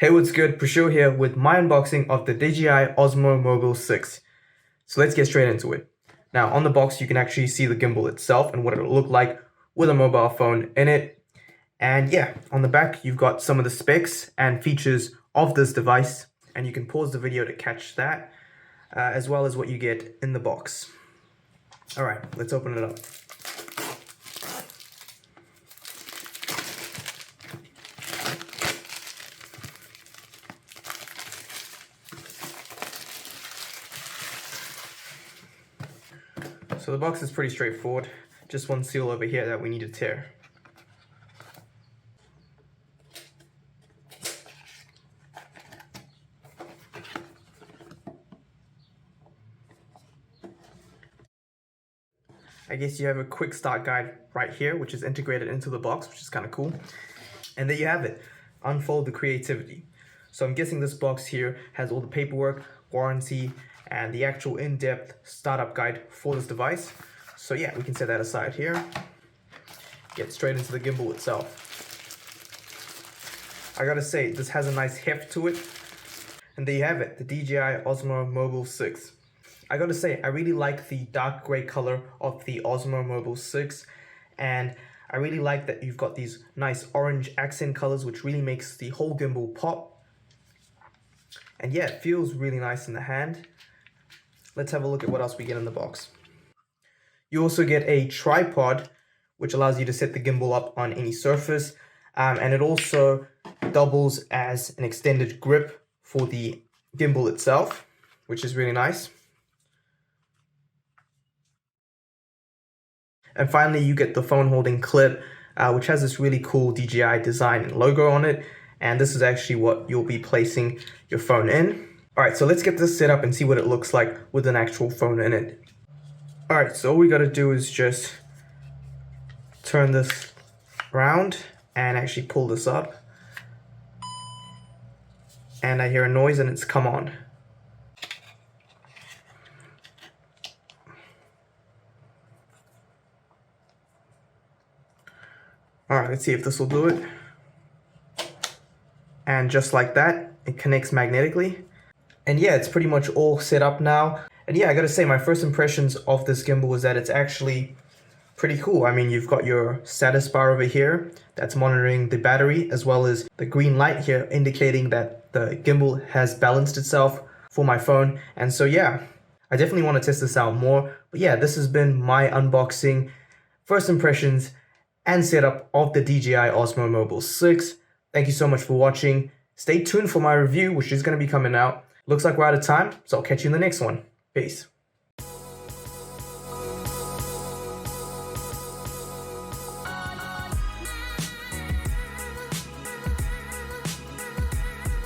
Hey, what's good? Prashil here with my unboxing of the DJI OSMO Mobile 6. So let's get straight into it. Now on the box you can actually see the gimbal itself and what it'll look like with a mobile phone in it. And yeah, on the back you've got some of the specs and features of this device, and you can pause the video to catch that, as well as what you get in the box. Alright, let's open it up. So the box is pretty straightforward, just one seal over here that we need to tear. I guess you have a quick start guide right here, which is integrated into the box, which is kind of cool. And there you have it, unfold the creativity. So I'm guessing this box here has all the paperwork, warranty, and the actual in-depth startup guide for this device. So yeah, we can set that aside here. Get straight into the gimbal itself. I gotta say, this has a nice heft to it. And there you have it, the DJI OSMO Mobile 6. I gotta say, I really like the dark gray color of the OSMO Mobile 6. And I really like that you've got these nice orange accent colors, which really makes the whole gimbal pop. And yeah, it feels really nice in the hand. Let's have a look at what else we get in the box. You also get a tripod, which allows you to set the gimbal up on any surface. And it also doubles as an extended grip for the gimbal itself, which is really nice. And finally, you get the phone holding clip, which has this really cool DJI design and logo on it. And this is actually what you'll be placing your phone in. Alright, so let's get this set up and see what it looks like with an actual phone in it. Alright, so all we gotta do is just turn this around and actually pull this up. And I hear a noise and it's come on. Alright, let's see if this will do it. And just like that, it connects magnetically. And yeah, it's pretty much all set up now. And yeah, I gotta say, my first impressions of this gimbal is that it's actually pretty cool. I mean, you've got your status bar over here that's monitoring the battery, as well as the green light here indicating that the gimbal has balanced itself for my phone. And so yeah, I definitely want to test this out more. But yeah, this has been my unboxing, first impressions, and setup of the DJI OSMO Mobile 6. Thank you so much for watching. Stay tuned for my review, which is going to be coming out. Looks like we're out of time, so I'll catch you in the next one. Peace.